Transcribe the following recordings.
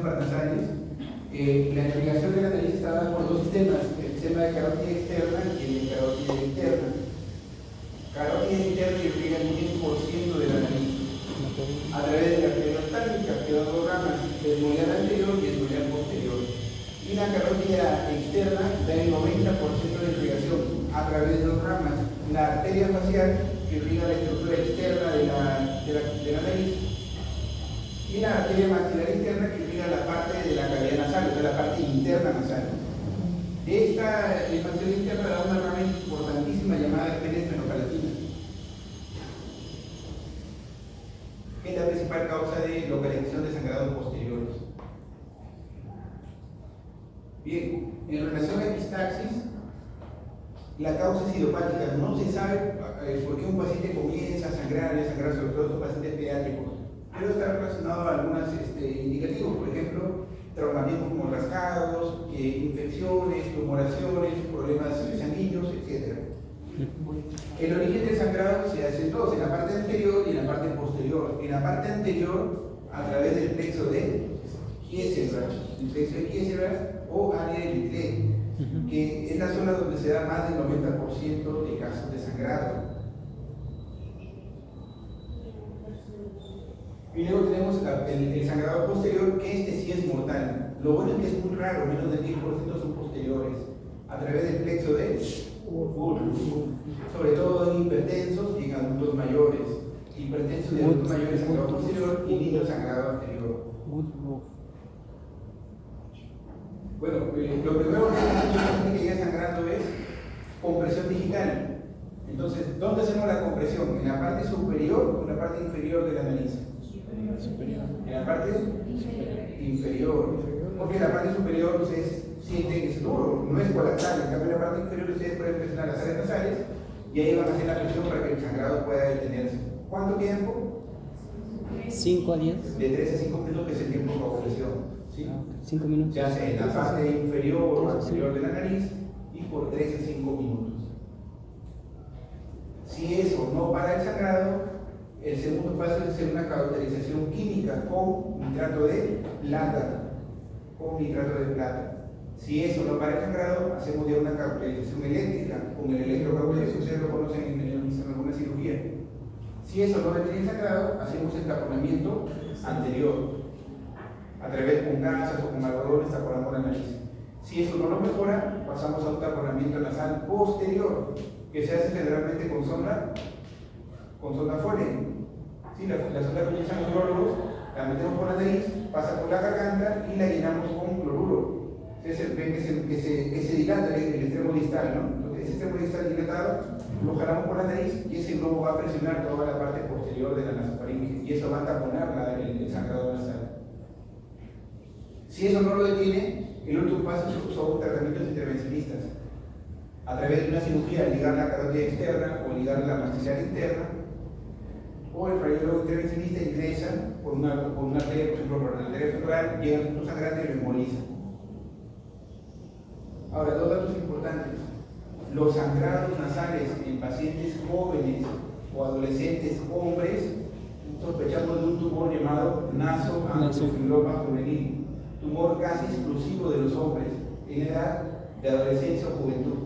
supranasales. La irrigación de la nariz está dada por dos sistemas, el sistema de carótida externa y el de carótida interna. Carótida interna irriga el 10% de la nariz a través de la arteria oftálmica, que da dos ramas, el moliar anterior y el moliar posterior. Y la carótida externa da el 90% de irrigación a través de dos ramas, la arteria facial, que irriga la estructura externa de la nariz, y la arteria maxilar interna, que irriga la parte de la cavidad nasal, o sea, la parte interna nasal. Esta expansión interna da una rama importantísima llamada arteria esfenopalatina, que es la principal causa de localización de sangrados posteriores. Bien, en relación a epistaxis, la causa es idiopática. No se sabe por qué un paciente comienza a sangrar, sobre todo en pacientes pediátricos, pero está relacionado a algunos indicativos, por ejemplo, traumatismos como rascados, infecciones, tumoraciones, problemas sanguíneos, etc. El origen del sangrado se hace en dos, en la parte anterior y en la parte posterior. En la parte anterior, a través del plexo de Kieserat, el plexo de Kieserat o área de Littré, que es la zona donde se da más del 90% de casos de sangrado. Y luego tenemos el sangrado posterior, que este sí es mortal. Lo bueno es que es muy raro, menos del 10% son posteriores, a través del plexo de Woolf, sobre todo en hipertensos y en adultos mayores. Hipertensos y adultos mayores sangrado posterior y niños sangrado anterior. Bueno, lo primero que llega sangrando es compresión digital. Entonces, ¿dónde hacemos la compresión? ¿En la parte superior o en la parte inferior de la nariz? Superior. En la parte inferior. Porque en la parte superior ustedes sienten que es duro, no es colapsal. En cambio, en la parte inferior ustedes pueden presionar las áreas nasales y ahí van a hacer la presión para que el sangrado pueda detenerse. ¿Cuánto tiempo? 5 a 10. De 3 a 5 minutos, que es el tiempo de compresión. ¿Sí? 5 minutos. Ya sea en la parte inferior o superior de la nariz y por 3 a 5 minutos. Si eso no para el sangrado, el segundo paso es hacer una cauterización química con nitrato de plata. Si eso no para el sangrado, hacemos ya una cauterización eléctrica con el electrocauterio, ustedes lo conocen en alguna cirugía. Si eso no detiene el sangrado, hacemos el taponamiento anterior. A través con gasas o con algodones taponamos la nariz. Si eso no lo mejora, pasamos a un taponamiento nasal posterior, que se hace generalmente con sonda Foley. ¿Sí? La sonda que utilizan los urólogos, la metemos por la nariz, pasa por la garganta y la llenamos con cloruro. Ustedes ven que se dilata el extremo distal, ¿no? Entonces, ese extremo distal dilatado lo jalamos por la nariz y ese globo va a presionar toda la parte posterior de la nasofaringe y eso va a taponar el sangrado nasal. Si eso no lo detiene, el último paso son tratamientos intervencionistas. A través de una cirugía, ligar la carótida externa o ligar la maxilar interna, o el radiólogo intervencionista ingresa por una arteria, por ejemplo, por la arteria femoral, llega al punto sangrante y lo emboliza. Ahora, dos datos importantes. Los sangrados nasales en pacientes jóvenes o adolescentes hombres, sospechamos de un tumor llamado nasoangiofibroma juvenil, tumor casi exclusivo de los hombres en edad de adolescencia o juventud.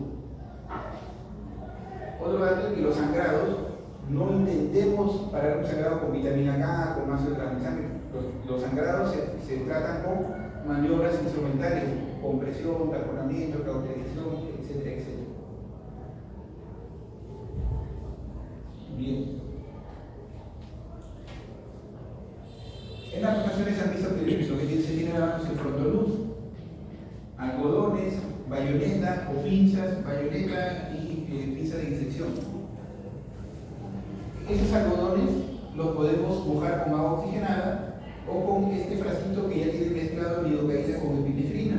Otro dato es que los sangrados, no intentemos parar un sangrado con vitamina K, con ácido tranexámico. Los sangrados se tratan con maniobras instrumentales, compresión, taponamiento, cauterización, etcétera, etcétera. Bien. En las formaciones han visto que lo que se tiene es el frontoluz, algodones, bayoneta o pinzas, bayoneta y pinza de inyección. Esos algodones los podemos mojar con agua oxigenada o con este frasquito que ya tiene mezclado lidocaína con epinefrina.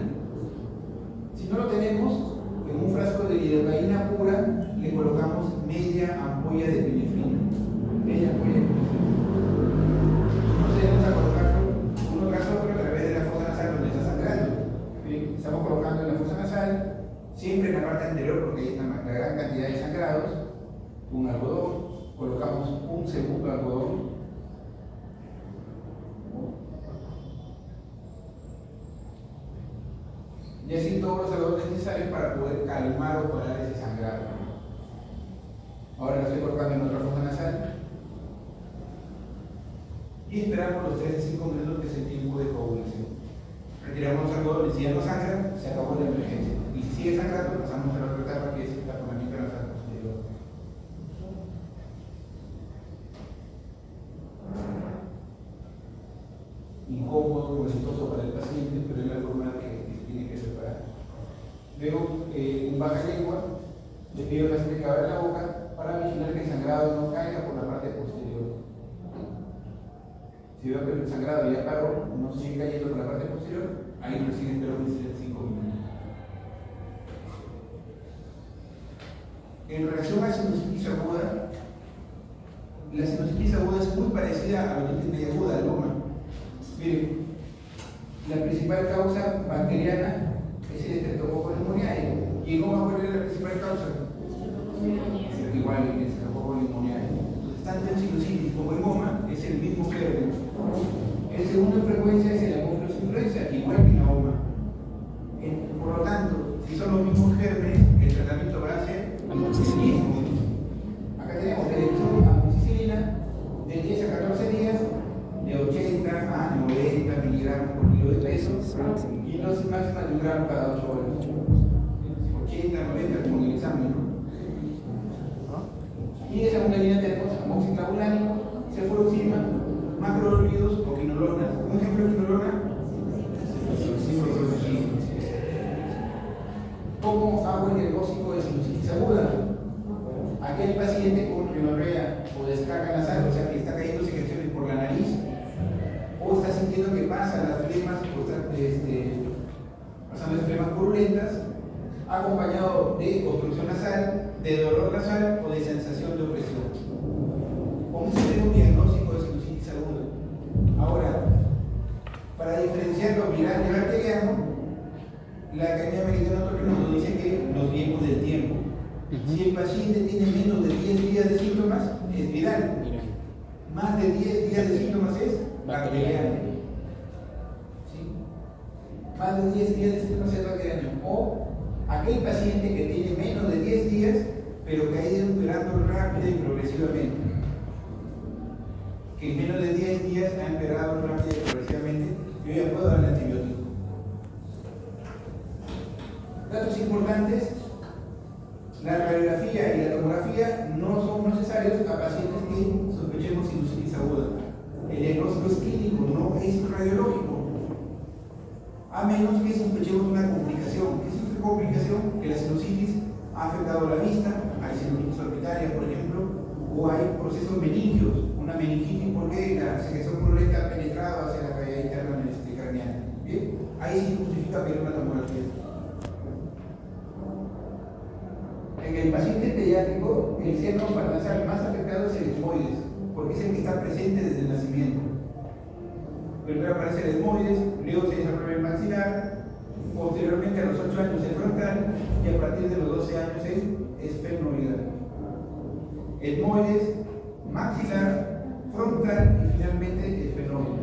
Si no lo tenemos, en un frasco de lidocaína pura le colocamos media ampolla de epinefrina. Media ampolla de epinefrina. Vamos a colocarlo uno tras otro a través de la fosa nasal donde está sangrando. ¿Sí? Estamos colocando en la fosa nasal, siempre en la parte anterior porque hay una gran cantidad de sangrados, un algodón. Colocamos un segundo algodón y así todos los salvados necesarios para poder calmar o parar ese sangrado. Ahora lo estoy colocando en otra fosa nasal y esperamos los 3 a 5 minutos que es el tiempo de coagulación. Retiramos los algodones, si ya no sangra, se acabó la emergencia. Y si sigue sangrando, pasamos a la otra etapa que es el taponamiento nasal posterior. Incómodo, molestoso para el paciente, pero es la forma que tiene que separar. Luego, un baja lengua, le pido al paciente que abra la boca para vigilar que el sangrado no caiga por la parte posterior. Si veo que el sangrado ya paró, no sigue cayendo por la parte posterior, ahí recién espero que sea 5 minutos. En relación a la sinusitis aguda, la sinusitis aguda es muy parecida a la otitis media aguda, al loma. Miren, la principal causa bacteriana es el Streptococcus pneumoniae. ¿Y cómo cuál es la principal causa? Igual que el Streptococcus pneumoniae. Entonces, tanto en sinusitis como en homa es el mismo germen. El segundo en frecuencia es el Haemophilus influenza, igual que en la homa. Por lo tanto, si son los mismos gérmenes, el tratamiento va a ser el mismo. Acá tenemos elección amoxicilina de 10 a 14 días, de 80 a 90 miligramos por kilo de peso, y dosis máxima de 1 gramo cada 8 horas. 80, 90 como en el examen, ¿no? Y de segunda línea tenemos amoxiclavulánico, cefuroxima, macrolípidos o quinolonas. ¿Un ejemplo de quinolona? ¿Cómo hago el diagnóstico de sinusitis aguda? Aquel paciente con rinorrea o descarga nasal, o sea que está cayendo secreciones por la nariz, o está sintiendo que pasan las flemas, o está pasando las flemas purulentas, acompañado de obstrucción nasal, de dolor nasal o de sensación de opresión. ¿Cómo se ve un diagnóstico de sinusitis aguda? Ahora, para diferenciar lo viral y bacteriano, la Academia Americana de Otorrino nos dice que los tiempos del tiempo. Si el paciente tiene menos de 10 días de síntomas, es viral. Más de 10 días de síntomas es bacteriano. ¿Sí? Más de 10 días de síntomas es bacteriano. O aquel paciente que tiene menos de 10 días, pero que ha ido empeorando rápido y progresivamente. Que en menos de 10 días ha empeorado rápido y progresivamente, yo ya puedo dar el antibiótico. Datos importantes: la radiografía y la tomografía no son necesarios a pacientes que sospechemos sinusitis aguda. El diagnóstico es clínico, no es radiológico. A menos que sospechemos una complicación. ¿Qué es una complicación? Que la sinusitis ha afectado la vista, hay sinusitis orbitaria, por ejemplo, o hay procesos meningios, una meningitis porque la secreción purulenta ha penetrado hacia la cavidad interna craneal. ¿Bien? Ahí sí justifica pedir una tomografía. En el paciente pediátrico, el seno paranasal más afectado es el esmoides, porque es el que está presente desde el nacimiento. Primero aparece el esmoides, luego se desarrolla el maxilar, posteriormente a los 8 años el frontal y a partir de los 12 años el esfenoidal. Esmoides, maxilar, frontal y finalmente esfenoides.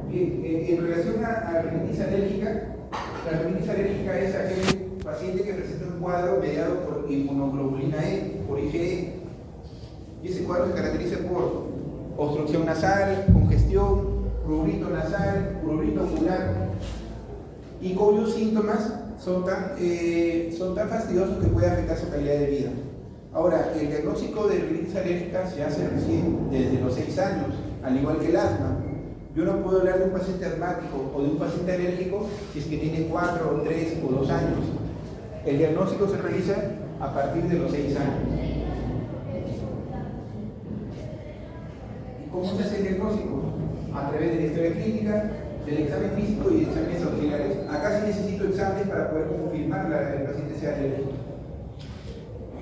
Bien, en relación a la rinitis alérgica, la rinitis alérgica es aquel paciente que presenta un cuadro mediado por inmunoglobulina E, por IgE. Y ese cuadro se caracteriza por obstrucción nasal, congestión, prurito nasal, prurito ocular, y cuyos síntomas son tan fastidiosos que puede afectar su calidad de vida. Ahora, el diagnóstico de rinitis alérgica se hace recién desde los 6 años, al igual que el asma. Yo no puedo hablar de un paciente asmático o de un paciente alérgico si es que tiene 4, 3 o 2 años. El diagnóstico se realiza a partir de los 6 años. ¿Y cómo se hace el diagnóstico? A través de la historia clínica, del examen físico y de exámenes auxiliares. Acá sí necesito exámenes para poder confirmar que el paciente sea alérgico.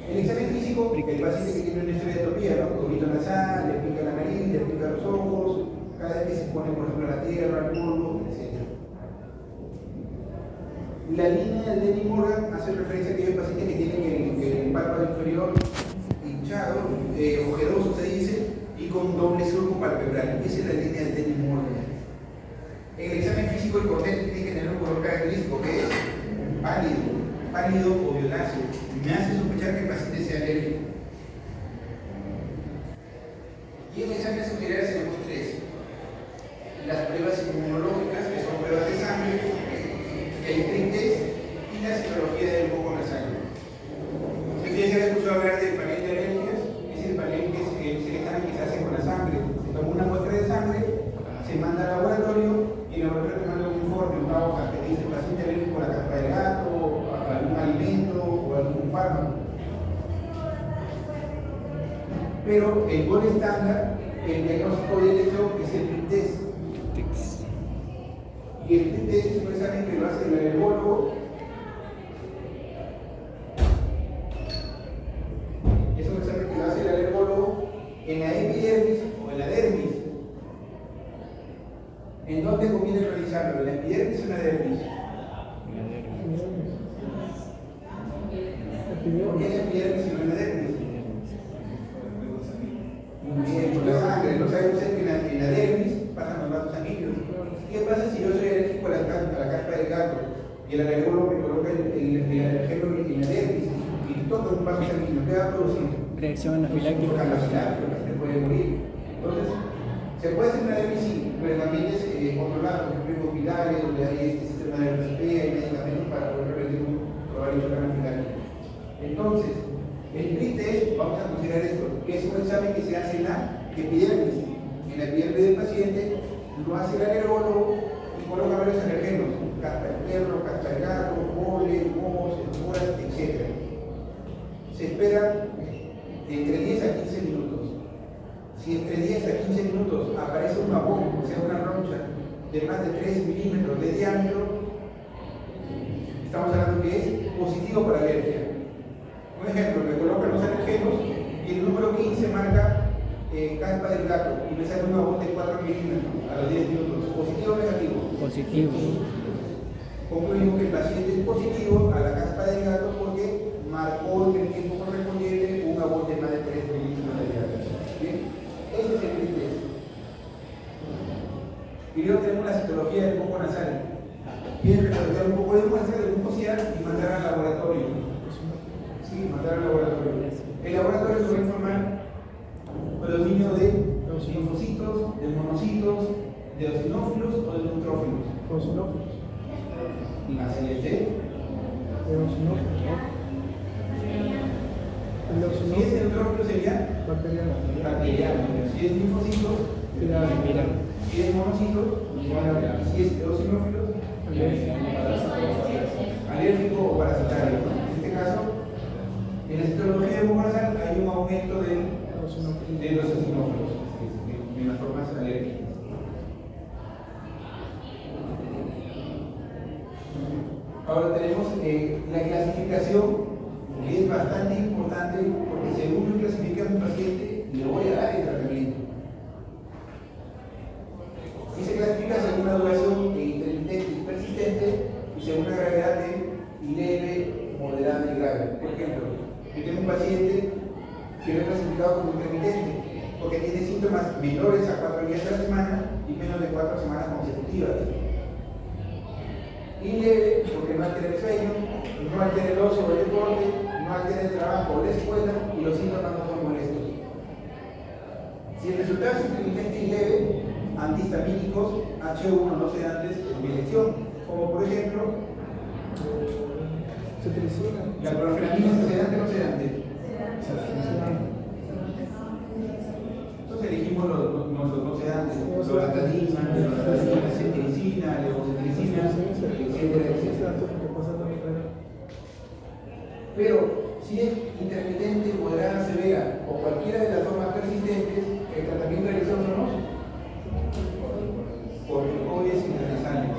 El examen físico, el paciente que tiene una historia de atopía, ¿no? Prurito nasal, le pica la nariz, le pica los ojos, cada vez que se pone, por ejemplo, la tierra, el polvo, etc. La línea de Denny Morgan hace referencia a aquellos pacientes que tienen el párpado inferior hinchado, ojeroso se dice, y con doble surco palpebral. vertebral. Esa es la línea de Dennis Morgan. En el examen físico el cornete tiene que tener un color característico que es pálido o violáceo. Me hace sospechar que el paciente sea alérgico. Y en exámenes auxiliares tenemos tres. Las pruebas inmunológicas, que son pruebas de sangre, el PRIT test y la citología del moco nasal. Si ustedes ya han escuchado hablar del panel de alergias, es el panel que es el examen que se hace con la sangre. Se toma una muestra de sangre, se manda al laboratorio y el laboratorio te manda un informe, una hoja que dice paciente alérgico a la caspa del gato, a algún alimento o a algún fármaco. Pero el gol estándar, el diagnóstico de elección es el PRIT test. Y el PRIT test es un examen que lo hace el alergólogo. Es un examen que lo hace el alergólogo en la epidermis o en la dermis. ¿En dónde conviene realizarlo? ¿En la epidermis o en la dermis? ¿Por qué en la epidermis y no en la dermis? Muy bien, por la sangre. ¿No sabe usted que en la dermis pasan los vasos sanguíneos? ¿Qué pasa si yo soy alérgico a la caspa del gato y el alergólogo me coloca el alergeno en la dermis y toca un vaso sanguíneo? ¿Qué va a producir? Reacción anafiláctica. Anafiláctica, la gente puede morir. Entonces, se puede hacer una dermis, sí, pero en ambientes controlados, por ejemplo, en hospitales, donde hay este sistema de RCP, hay medicamentos para poder prevenir un probable choque anafiláctico. Entonces, el PRIT test, vamos a considerar esto, que es un examen que se hace en la epidermis. En la epidermis del paciente lo hace el alergólogo y coloca varios alergenos, caspa de perro, caspa de gato, polen, mohos, esporas, etc. Se espera entre 10 a 15 minutos. Si entre 10 a 15 minutos aparece un babón, o sea, una roncha de más de 3 milímetros de diámetro, estamos hablando que es positivo para alergia. Un ejemplo, me colocan los alergenos y el número 15 marca caspa del gato y me sale un babón de 4 milímetros a los 10 minutos. ¿Positivo o negativo? Positivo. Concluimos que el paciente es positivo a la caspa del gato porque marcó en el tiempo correspondiente un babón de más de 3 milímetros de diámetro. ¿Bien? Ese es el PRIT test. Y luego tenemos la citología del moco nasal. Quieren recolectar un poco de muestra de mucosidad y mandar al laboratorio. Sí, mandar al laboratorio. El laboratorio se va a informar predominio de los linfocitos, de monocitos, de eosinófilos o de neutrófilos. Eosinófilos. Así es, Eosinófilos. Si es neutrófilo sería Bacteriano. bacteriano. Si es linfocito, Viral. si es monocito, y si es eosinófilo, alérgico o parasitario. En este caso, en la citología de moco nasal hay un aumento de los eosinófilos en las formas alérgicas. Ahora tenemos la clasificación, que es bastante importante porque según yo clasifique a un paciente, le voy a dar el tratamiento. Y se clasifica según la duración intermitente y persistente y según la gravedad de leve, moderada y grave. Por ejemplo, yo tengo un paciente que lo he clasificado como intermitente porque tiene síntomas menores a 4 días a la semana y menos de 4 semanas consecutivas. Y leve porque no altera el sueño, no altera el ocio o el deporte, no altera el trabajo o la escuela y los síntomas no son molestos. Si el resultado es intermitente y leve, antihistamínicos, H1 no sedantes en mi elección, como por ejemplo la clorfenamina, ¿es sedante o no sedante? Entonces elegimos los no sedantes, loratadina, cetiricina, levocetiricina, etcétera. Pero si es intermitente, moderada, severa o cualquiera de las formas persistentes, el tratamiento de elección son los corticoides intranasales.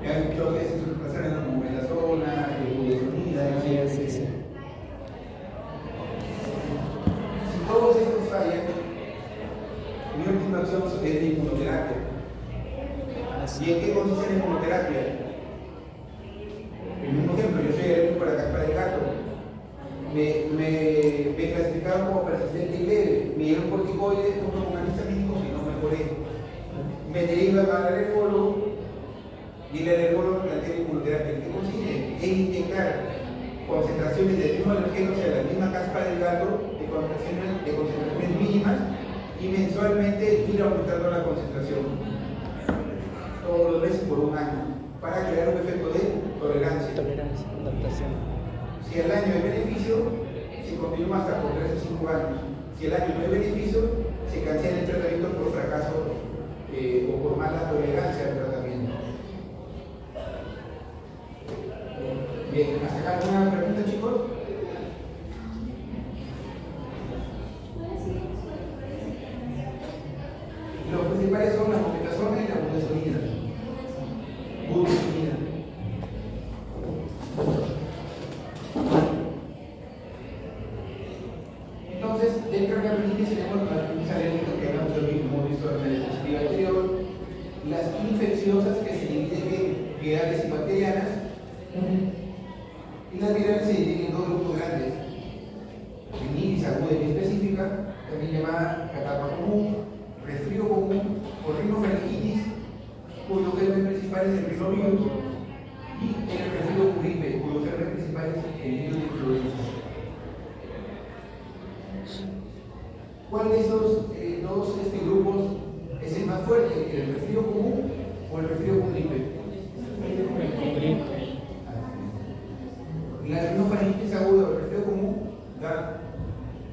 Ya han dicho que se suele pasar en la mometasona, budesonida, etc. Si todos estos fallan, mi última opción es de inmunoterapia. ¿Y en qué consiste la inmunoterapia? El mismo ejemplo, yo soy alérgico a la caspa del gato. Me clasificaron como persistente y leve. Me dieron tomé corticoides junto con antihistamínicos y no mejoré. Me deriva al alergólogo y el alergólogo plantea inmunoterapia. ¿Qué consiste? En inyectar concentraciones de mismo alergeno, o sea, la misma caspa del gato, de concentraciones mínimas, y mensualmente ir aumentando la concentración todos los meses por un año para crear un efecto de tolerancia. Tolerancia, adaptación. Si el año hay beneficio, se continúa hasta por 3 o 5 años. Si el año no hay beneficio, se cancela el tratamiento por fracaso o por mala tolerancia al tratamiento. Bien, ¿hasta acá alguna pregunta, chicos? Los principales son la mometasona y la budesonida. Budesonida. Entonces, dentro de la rinitis tenemos las rinitis alérgicas que hemos visto en la diapositiva anterior, las infecciosas que se dividen en virales y bacterianas, y las virales se dividen en dos grupos grandes: rinitis aguda y específica, también llamada catarro común, resfrío común o rinofaringitis, cuyo germen principal es el rinovirus, y el resfrío gripe, cuyo germen principal es el virus de influenza. ¿Cuál de esos dos grupos es el más fuerte? ¿El resfrío común o el resfrío con gripe? La rinofaringitis aguda o el resfrío común da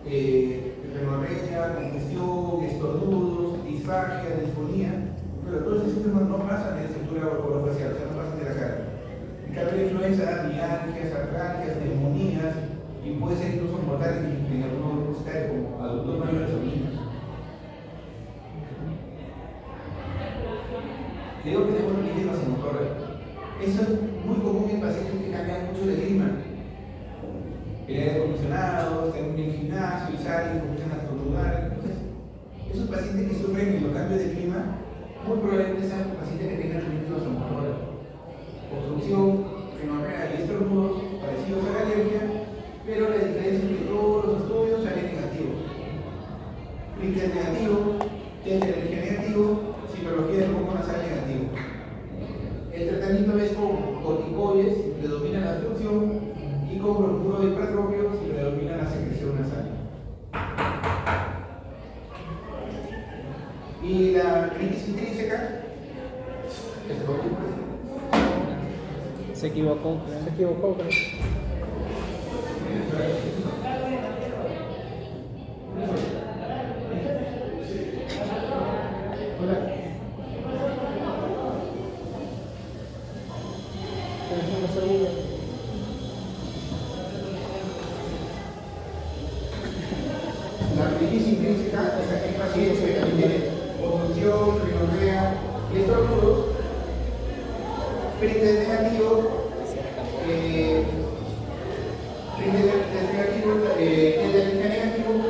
rinorrea, congestión, estornudos, disfagia, disfonía, pero todos esos síntomas no pasan de la estructura orofacial, o sea, no pasan de la cara. En cambio, la influenza da mialgias, artralgias, neumonías, y puede ser incluso mortal en algunos grupos etarios, como adultos mayores o niños. Creo que tenemos rinitis vasomotora. Eso es muy común en pacientes que cambian mucho de clima. El aire acondicionado, están en el gimnasio y salen y comienzan a estornudar. Entonces, esos pacientes que sufren en los cambios de clima, muy probablemente sean pacientes que tengan rinitis vasomotora. Obstrucción, rinorrea y estornudos parecidos a la alergia, pero la diferencia es que todos los estudios salen negativos. Richter negativo, test de alergia negativo, citología del moco nasal negativo. El tratamiento es con corticoides si predomina la obstrucción y con bromuro de hipratropio si predomina la secreción nasal. Y la rinitis intrínseca, Se equivocó. Se equivocó, creo. Hola. Una cebolla. La rinitis intrínseca es aquel paciente que también tiene obstrucción, rinorrea y estornudos, Richter negativo,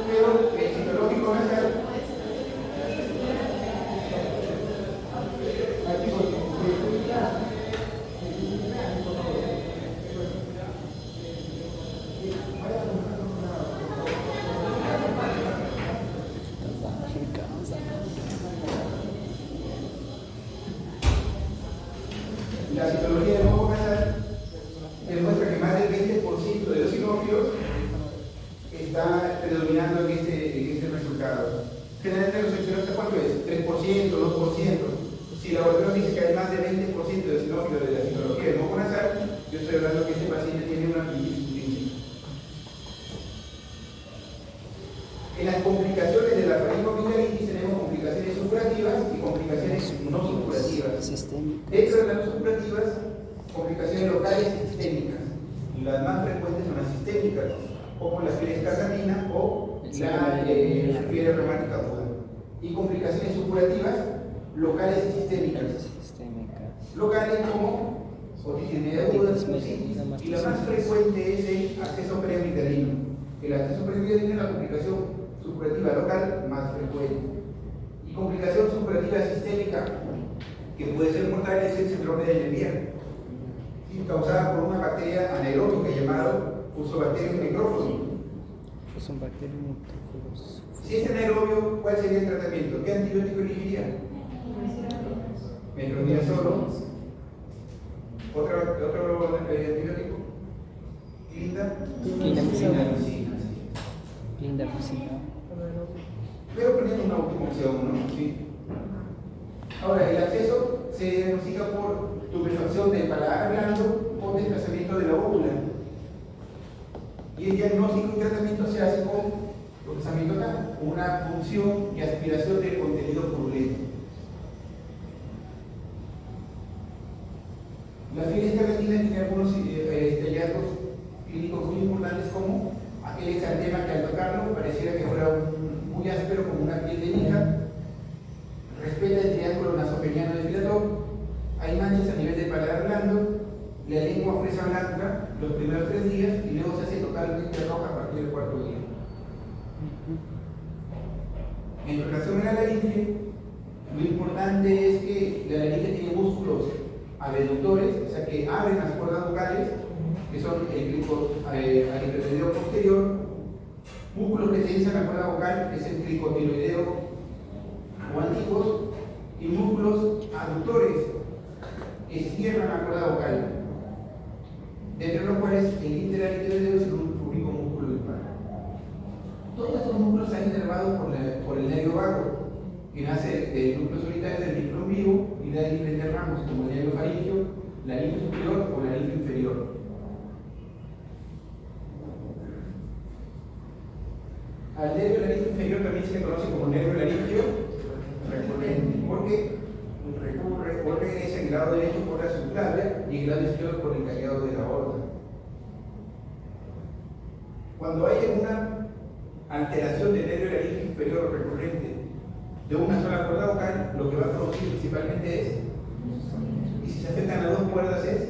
pero el citológico nasal. La citología del moco nasal demuestra que más del 20% de los sinófilos está predominando en este resultado. Generalmente los seleccionados, ¿cuánto es? 3%, 2%. Si la laboratorio dice que hay más del 20% de sinófilos de la citología del moco nasal, yo estoy hablando que este paciente tiene una rinitis intrínseca. En las complicaciones de la faringoamigdalitis tenemos complicaciones supurativas y complicaciones no supurativas. Dentro de las no supurativas, complicaciones locales y sistémicas. Las más frecuentes son las sistémicas, como la fiebre escarlatina o la fiebre reumática aguda. Y complicaciones supurativas, locales y sistémicas. Locales como otitis media aguda, sinusitis, y la más frecuente es el acceso periamigdalino. El acceso periamigdalino es la complicación supurativa local más frecuente. Y complicación supurativa sistémica, que puede ser mortal, es el síndrome de Lemierre, ¿sí? Causada por una bacteria anaeróbica llamada Fusobacterium necrophyllum. Son bacterias multíforos. Si es anaerobio, ¿cuál sería el tratamiento? ¿Qué antibiótico elegiría? Metronidazolo. ¿Otro antibiótico? Clindamicina. Sí. Clindamicina. Pero poniendo una última opción, ¿no? Sí. Ahora, el acceso se diagnostica por tubefacción del paladar blando con desplazamiento de la óvula. Y el diagnóstico y tratamiento se hace con procesamiento acá, una punción y aspiración del contenido purulento. La fibroescarlatina tiene algunos hallazgos clínicos muy importantes, como aquel exantema que al tocarlo pareciera que fuera muy áspero como una piel de lija. Respeta el triángulo nasopeniano desfilador. Hay manchas a nivel del paladar blando. La lengua fresa blanca los primeros 3 días y luego se hace totalmente roja a partir del 4.º día. En relación a la laringe, lo importante es que la laringe tiene músculos abductores, o sea que abren las cuerdas vocales, que son el cricotiloideo posterior, músculos que tensan la cuerda vocal, que es el cricotiloideo o antiguos, y músculos aductores que cierran la cuerda vocal, entre los cuales el interarictoideo es el único músculo impar. Todos estos músculos están inervados por el nervio vago, que nace del núcleo solitario del micro vivo y da diferentes ramos, como el nervio faríngeo, la linfa superior o la linfa inferior. Al nervio de la linfa inferior también se le conoce como nervio laríngeo recurrente, porque regresa en el lado derecho por la subclavia y en el lado izquierdo por el callado de la aorta. Cuando hay una alteración del nervio laríngeo inferior recurrente de una sola cuerda vocal, lo que va a producir principalmente es, y si se afectan a 2 cuerdas es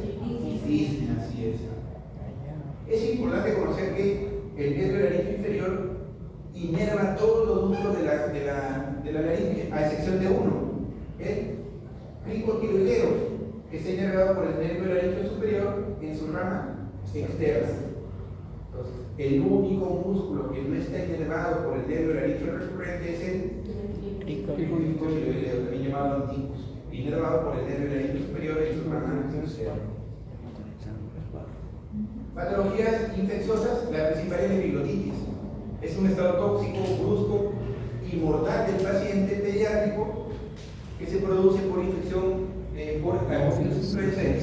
disnea, así es. Es importante conocer que el nervio laríngeo inferior inerva todos los músculos de la laringe, a excepción de uno, el cricotiloideo, que está inervado por el nervio laríngeo superior en su rama externa. Entonces, el único músculo que no está inervado por el nervio laríngeo recurrente es el cricotiloideo, también llamado anticus, inervado por el nervio laríngeo superior en su rama externa. Patologías infecciosas, la principal es la epiglotitis. Es un estado tóxico, brusco y mortal del paciente pediátrico que se produce por infección por influenza del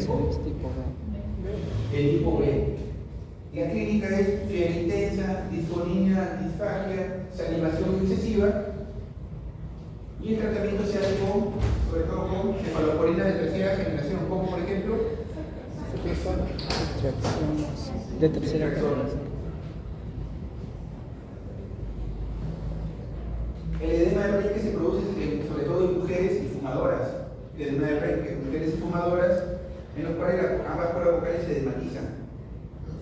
tipo B. La clínica es fiebre intensa, disfonía, disfagia, salivación excesiva, y el tratamiento se hace sobre todo con cefalosporina de 3ª generación, como por ejemplo de tercera generación. El edema de Renke se produce sobre todo en mujeres y fumadoras. El edema de Renke, mujeres y fumadoras, en los cuales ambas cuerdas vocales se desmatizan.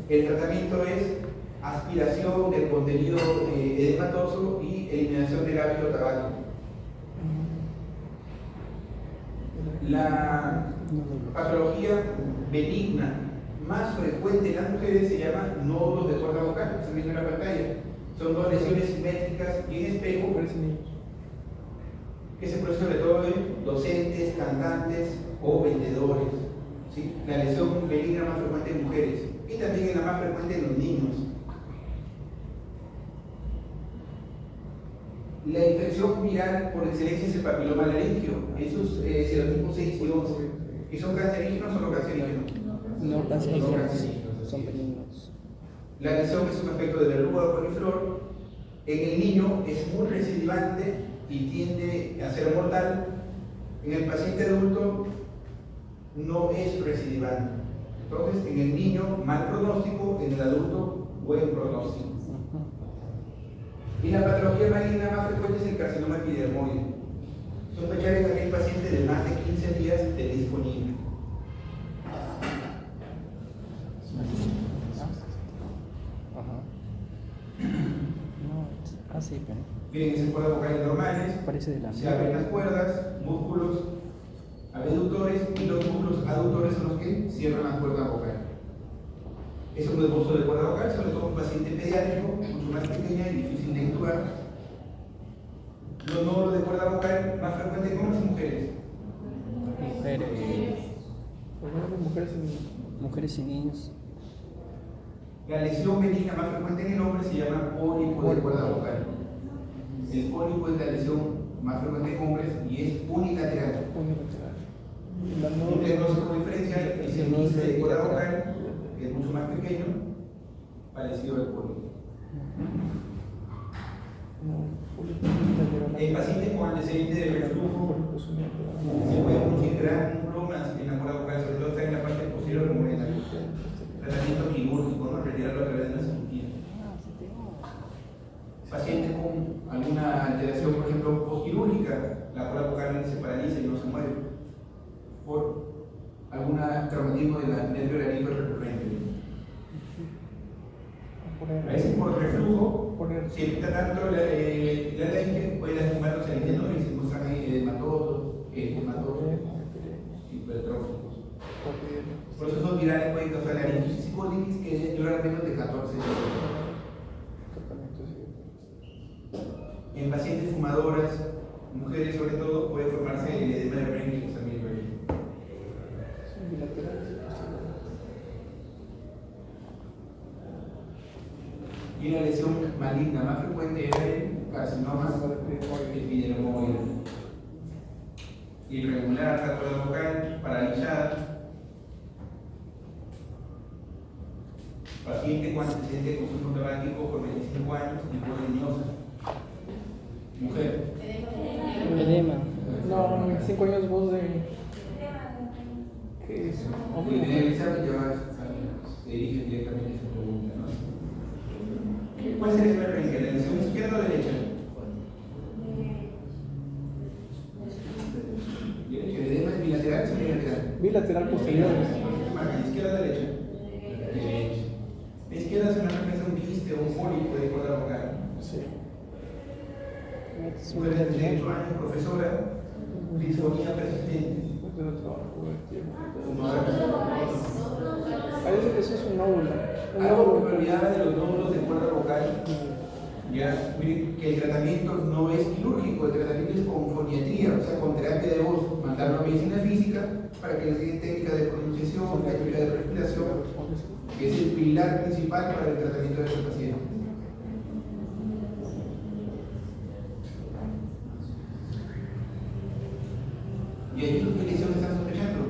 El tratamiento es aspiración del contenido edematoso y eliminación del hábito tabáquico. La patología benigna más frecuente en las mujeres se llama nódulos de cuerda vocal, que están viendo en la pantalla. Son 2 lesiones simétricas y en espejo que se producen sobre todo en docentes, cantantes o vendedores. ¿Sí? La lesión benigna más frecuente en mujeres y también es la más frecuente en los niños. La infección viral por excelencia es el papiloma laríngeo, esos serotipos 6 y 11, que son cancerígenos o no cancerígenos. No cancerígenos, son benignos. La lesión es un efecto de verruga o coliflor. En el niño es muy recidivante y tiende a ser mortal. En el paciente adulto no es recidivante. Entonces, en el niño, mal pronóstico, en el adulto, buen pronóstico. Y la patología maligna más frecuente es el carcinoma epidermoide. Sospechar en aquel paciente de más de 15 días de disfonía. Sí, pero Miren, esas cuerdas vocales normales, parece de la se abren las cuerdas, músculos abductores, y los músculos aductores son los que cierran las cuerdas vocales. Es un esbozo de cuerda vocal, sobre todo un paciente pediátrico, mucho más pequeña y difícil de intubar. Los nódulos de cuerda vocal más frecuentes en hombres y mujeres. Mujeres. Mujeres y niños. Mujeres y niños. La lesión benigna más frecuente en el hombre se llama pólipo de cuerda vocal. El pólipo es la lesión más frecuente en hombres y es unilateral. Un diagnóstico diferencial es el índice de cuerda vocal, que es mucho más pequeño, parecido al pólipo. En pacientes con antecedentes de reflujo se puede producir granulomas en la cuerda vocal, sobre todo está en la parte posterior como en el tratamiento quirúrgico, ¿no? Retirarlo a través de la cirugía. Pacientes con alguna alteración, por ejemplo, postquirúrgica, la cuerda vocal se paraliza y no se mueve por algún traumatismo del nervio laringo recurrente. A veces por reflujo, si está tanto la laringe, puede lastimar los alimentos y se muestran ahí edematosos, hipertróficos. Por eso esos virales pueden causar laringitis y colitis que duran menos de 14 días. En pacientes fumadoras, mujeres sobre todo, puede formarse el edema de Brenner y también y una lesión maligna más frecuente era el carcinoma epidermoide. Irregular, la cuerda vocal, paralizada. Paciente con antecedente de consumo tabáquico por 25 años y por leñosa. Mujer. Edema. No, 25 años vos de. ¿Qué es? Y en el examen ya se dirige directamente a esa pregunta, ¿no? ¿Cuál sería la referencia? ¿La lesión izquierda o derecha? El edema es bilateral o unilateral. Bilateral posterior. Marca izquierda o derecha. Derecha. La izquierda es una referencia a un quiste o un pólipo de cuerda vocal. Sí. Mujer de 38 años, profesora, disfonía persistente. Parece que eso es un nódulo. Algo que me olvidaba de los nódulos de cuerda vocal, ya, miren, que el tratamiento no es quirúrgico, el tratamiento es con foniatría, o sea, con terapia de voz, mandarlo a medicina física para que le sigan técnicas de pronunciación, técnicas de respiración, que es el pilar principal para el tratamiento de este paciente. ¿Y allí qué lesión están sospechando?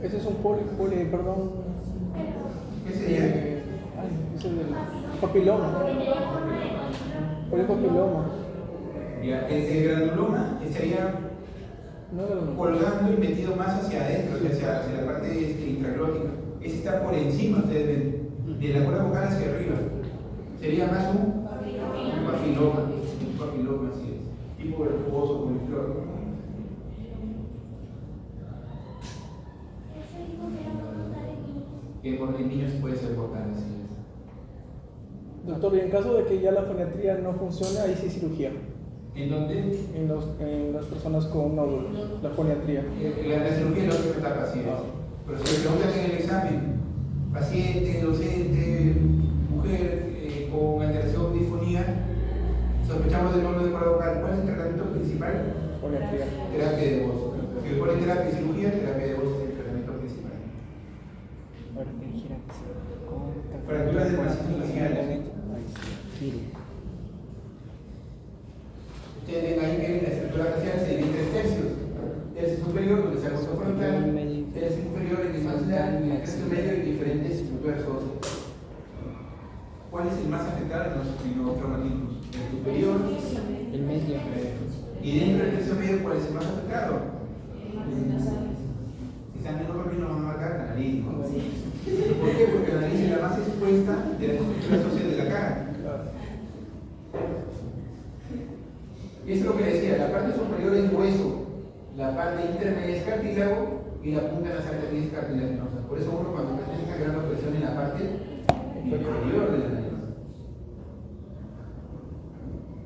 Ese es un perdón. ¿Qué sería? Ese es del papiloma. Polipapiloma. Ya, el granuloma sería colgando y metido más hacia adentro, hacia la parte intraglótica. Ese está por encima, ustedes ven, de la cuerda vocal hacia arriba. Sería más un papiloma, así es. Tipo verrugoso, coliflor. Que por el niño se puede ser mortal, así es. Doctor, y en caso de que ya la foniatría no funcione, ahí sí cirugía. ¿En dónde? En las personas con nódulos, la foniatría. La cirugía es la otra etapa, así es. Pero si me preguntan en el examen, paciente, docente, mujer con alteración de disfonía, sospechamos del nódulo de cuerda vocal. ¿Cuál es el tratamiento principal? Foniatría. Terapia de voz. Si pone terapia y cirugía, terapia de voz es el tratamiento principal. Fracturas de macizo faciales. Ustedes ven ahí que la estructura facial se divide en 3 tercios. Tercio superior, donde se el hueso frontal, tercio inferior en el maxilar, y tercio medio en diferentes estructuras óseas. ¿Cuál es el más afectado en los traumatismos? El superior, el medio. Y dentro del tercio medio, ¿cuál es el más afectado? Si están menos dormidos, no van a marcar la nariz, ¿no? ¿Por qué? Porque la nariz es la más expuesta de las estructuras óseas de la cara. Y eso es lo que decía, la parte superior es hueso, la parte intermedia es cartílago y la punta nasal también es cartilaginosa. Por eso uno cuando presenta gran presión en la parte inferior de la nariz.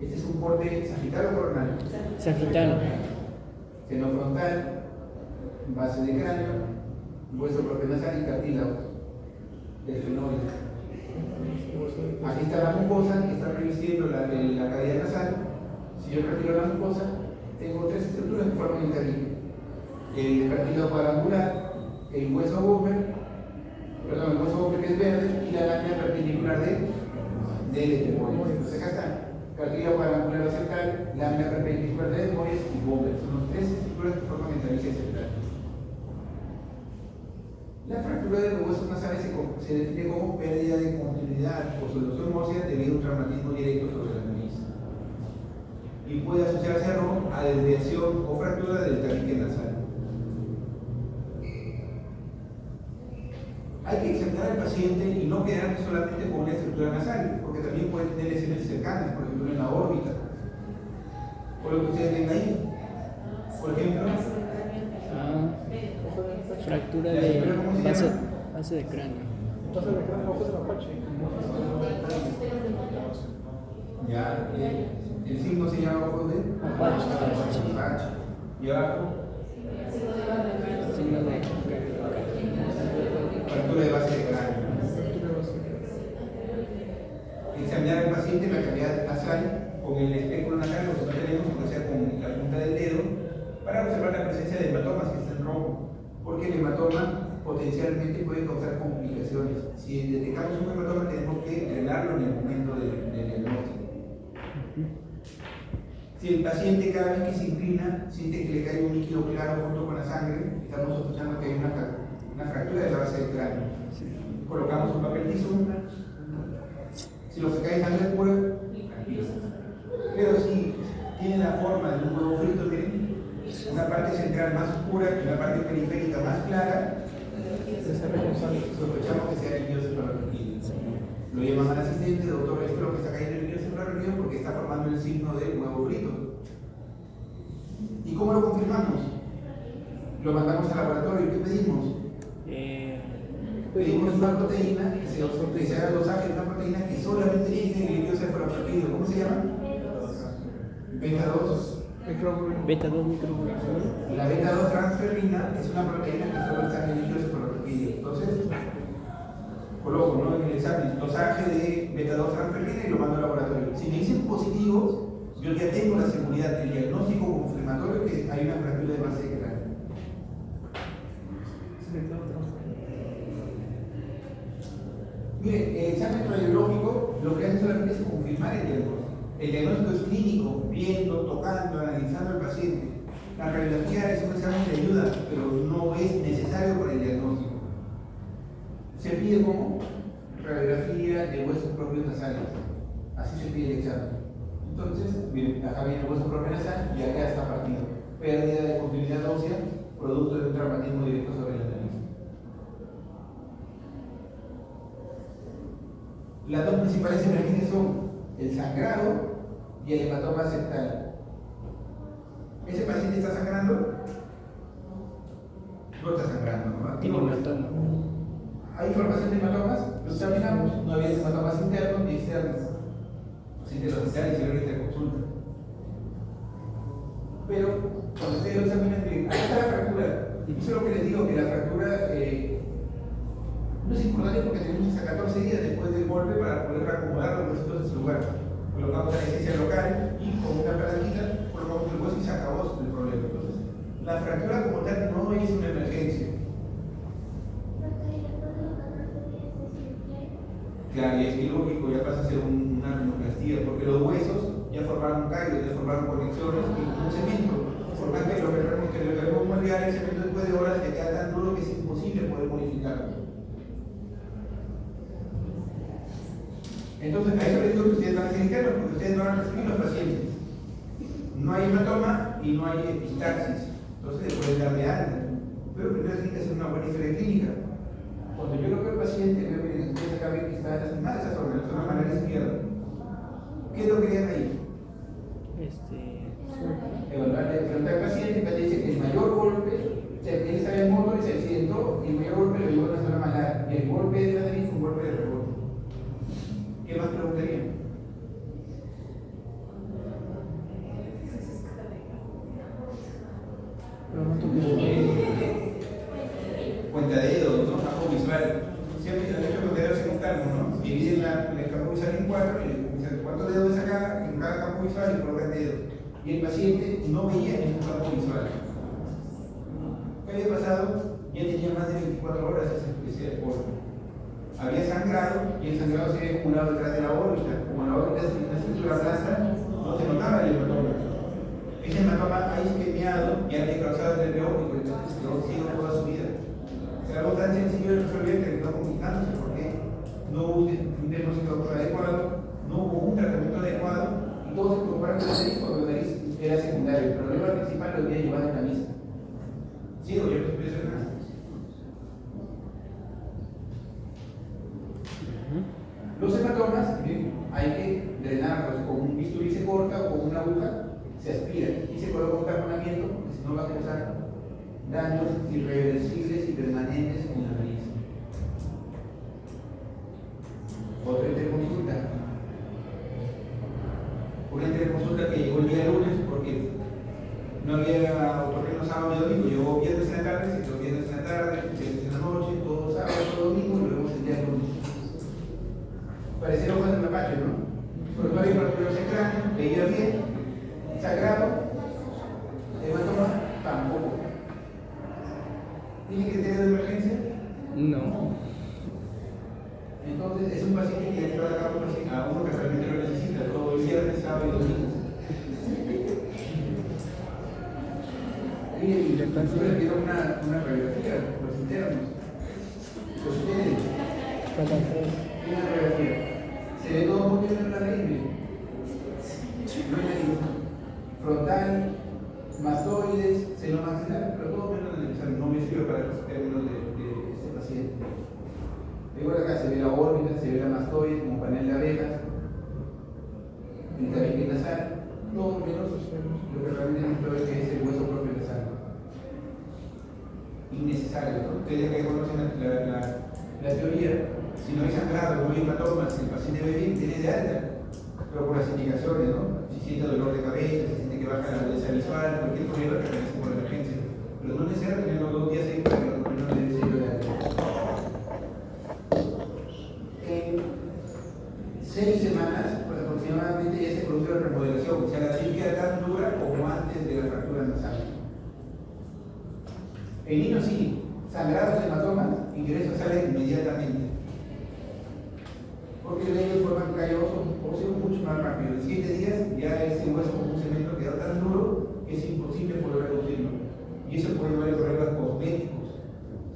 Este es un corte sagital o coronal. Sagital. Seno frontal, base de cráneo, hueso propio nasal y cartílago del fenoide. Aquí está la mucosa que está revestiendo la cavidad nasal. Si yo retiro la mucosa, tengo tres estructuras que forman el tabique: el cartílago cuadrangular, el hueso Bowman, el hueso Bowman que es verde, y la lámina perpendicular del etemoides. Entonces acá está: cartílago cuadrangular occipital, lámina perpendicular del etemoides y Bowman. Son las tres estructuras que forman el tabique central. La fractura de los huesos nasales se define como pérdida de continuidad o solución ósea debido a un traumatismo directo sobre la nariz, y puede asociarse a desviación o fractura del tabique nasal. Hay que examinar al paciente y no quedarse solamente con una estructura nasal, porque también puede tener lesiones cercanas, por ejemplo en la órbita, o lo que ustedes ven ahí. Por ejemplo, fractura de base de cráneo. Base de cráneo, ojos de mapache. Ya, el signo se llama ojo de Mapache. mapache. Y abajo, Signo de fractura de base de cráneo. Examinar al paciente la cavidad nasal con el espéculo nasal, o si no tenemos, o sea, con la punta del dedo, para observar la presencia de hematomas que está en rojo, porque el hematoma potencialmente puede causar complicaciones. Si detectamos un hematoma, tenemos que drenarlo en el momento del diagnóstico. Si el paciente cada vez que se inclina siente que le cae un líquido claro junto con la sangre, estamos sospechando que hay una fractura de la base del cráneo. Colocamos un papel tizón. Si lo que cae es sangre pura, tranquilo. Pero si tiene la forma de un huevo frito, miren, una parte central más oscura y una parte periférica más clara, sospechamos que sea líquido cefalorraquídeo. Lo llaman al asistente: doctor, esto es lo que está cayendo el líquido cefalorraquídeo porque está formando el signo de huevo frito. ¿Y cómo lo confirmamos? Lo mandamos al laboratorio. ¿Qué pedimos? Pedimos una proteína que se haga dosaje de una proteína que solamente existe en el líquido cefalorraquídeo. ¿Cómo se llama? Beta 2. Beta 2 microglobulina. La beta 2 transferrina es una proteína que solo está en el líquido cefalorraquídeo. Entonces, coloco, ¿no?, en el examen dosaje de beta 2 transferrina y lo mando al laboratorio. Si me dicen positivo, yo ya tengo la seguridad del diagnóstico confirmatorio que hay una fractura de base de cráneo. Mire, el examen radiológico lo que hace solamente es confirmar el diagnóstico. El diagnóstico es clínico, viendo, tocando, analizando al paciente. La radiografía es un examen de ayuda, pero no es necesario para el diagnóstico. Se pide como radiografía de huesos propios nasales. Así se pide el examen. Entonces, miren, acá viene el hueso propio nasal y acá está partido. Pérdida de continuidad ósea, producto de un traumatismo directo sobre la nariz. Las dos principales emergencias son el sangrado y el hematoma septal. ¿Ese paciente está sangrando? No está sangrando, ¿no? Tiene hematoma. ¿Hay formación de hematomas? Lo examinamos, no había hematomas internos ni externos. Así que los externos hicieron esta consulta. Pero cuando ustedes lo examinan, bien, acá está la fractura. Eso es lo que les digo, que la fractura no es importante porque tenemos hasta 14 días después del golpe para poder reacomodar los huesitos en su lugar. Colocamos anestesia local y con una palanquita colocamos el hueso y se acabó el problema. Entonces, la fractura como tal no es una emergencia. Claro, y es quirúrgico, ya pasa a ser una rinoplastia, porque los huesos ya formaron callos, ya formaron conexiones y un cemento. Por tanto, lo que debemos moldear el cemento después de horas que queda tan duro que es imposible poder modificarlo. Entonces, a eso les digo que ustedes van a ser internos, porque ustedes van a recibir los pacientes. No hay hematoma y no hay epistaxis. Entonces, le pueden dar de alta. Pero primero tiene que hacer una buena historia clínica. Cuando yo lo veo al paciente, veo que ustedes acá ven que está lastimada esa zona, la zona malar izquierda. ¿Qué es lo que ven ahí? Evaluar, le pregunta al paciente, el paciente dice que el mayor golpe, o sea, él estaba en moto y se accidentó, y el mayor golpe lo llevó a la zona malar, y el golpe de la nariz fue un golpe de rebote. ¿Qué más preguntarían? Cuenta de 24 y le dicen cuántos dedos ves acá en cada campo visual y colocan dedos. Y el paciente no veía ningún campo visual. ¿Qué había pasado? Ya tenía más de 24 horas ese polvo. Había sangrado y el sangrado se había acumulado detrás de la órbita. Como la órbita es una estructura plasta, no se notaba el hematoma. Ese hematoma ahí isquemiado ya había causado el nervio óptico, entonces quedó ciego toda su vida. Era algo tan sencillo de resolver que terminó complicándose porque no hubo un diagnóstico adecuado, no hubo un tratamiento adecuado y todos se preocuparon de la nariz porque la nariz era secundario. El problema principal lo había llevado en la misa. Sí, o yo te expreso en nada. Los hematomas hay que drenarlos con un bisturí, se corta o con una aguja, se aspira y se coloca un taponamiento porque si no va a causar daños irreversibles y permanentes en la nariz. Otra interconsulta. Una interconsulta que llegó el día lunes porque no había otorrino sábado y domingo, llegó viernes en la tarde, se quedó viernes en la tarde, viernes en la noche, todo sábado, todo domingo y luego el día lunes. Parecía hoja de mapache, ¿no? Pero no había fracturas en cráneo, veía bien, sagrado, hematoma, tampoco. ¿Tiene criterio de emergencia? No. Entonces es un paciente que ha llevado a cabo a uno que realmente lo necesita, todo el viernes, sábado y domingo. Y yo le pido una radiografía, los internos. Los ustedes. Una radiografía. Se ve todo muy bien en la nariz. No hay nariz. Frontal, mastoides, seno maxilar, pero todo menos en el examen. No me sirve para los términos de este paciente. Igual acá se ve la órbita, se ve la mastoide como panel de abejas, el tabique nasal, todo menos lo que realmente necesito es que es el hueso propio nasal. Innecesario, ¿no? Ustedes que conocen la teoría, si no hay sangrado, no hay hematomas, el paciente ve bien, tiene de alta, pero por las indicaciones, ¿no? Si siente dolor de cabeza, si siente que baja la dureza visual, cualquier problema que aparece por emergencia. Pero no necesariamente tener los 2 días ahí para que los problemas no deben ser de alta. En 6 semanas, pues aproximadamente ya se produce la remodelación, o sea, la nariz queda tan dura como antes de la fractura nasal. El niño sí, sangrados, hematomas, ingresos salen inmediatamente. Porque el vello forma calloso, o sea, mucho más rápido. En 7 días ya ese hueso como un cemento queda tan duro que es imposible poder reducirlo. Y eso puede llevar a problemas cosméticos,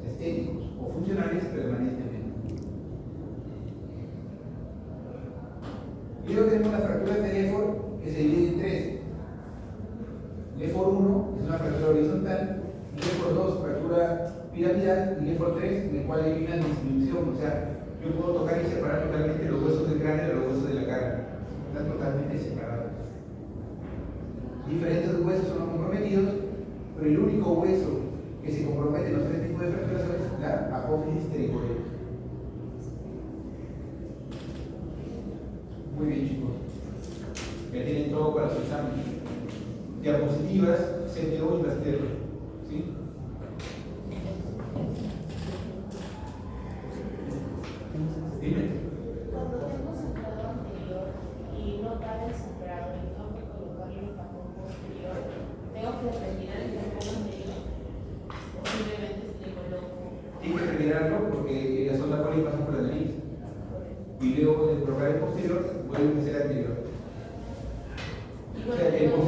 estéticos o funcionales permanentemente. Y luego tenemos la fractura de Lefort que se divide en 3. Lefort 1 es una fractura horizontal, Lefort 2 fractura piramidal y Lefort 3 en el cual hay una disminución, o sea, yo puedo tocar y separar totalmente los huesos del cráneo de los huesos de la cara. Están totalmente separados. Diferentes huesos son los comprometidos, pero el único hueso que se compromete en los 3 tipos de fracturas es la apófisis pterigoidea. Muy bien, chicos. Ya tienen todo para su examen. Diapositivas, CTO y rastreo. ¿Sí? Dime. Cuando tengo sangrado anterior y no para el sangrado y tengo que colocarle el tapón posterior, ¿tengo que retirar el tapón anterior? ¿O simplemente le coloco? Tienes que retirarlo porque la sonda poli pasa por la nariz. Y luego de colocar el posterior, vuelve a ser anterior. O sea, el posterior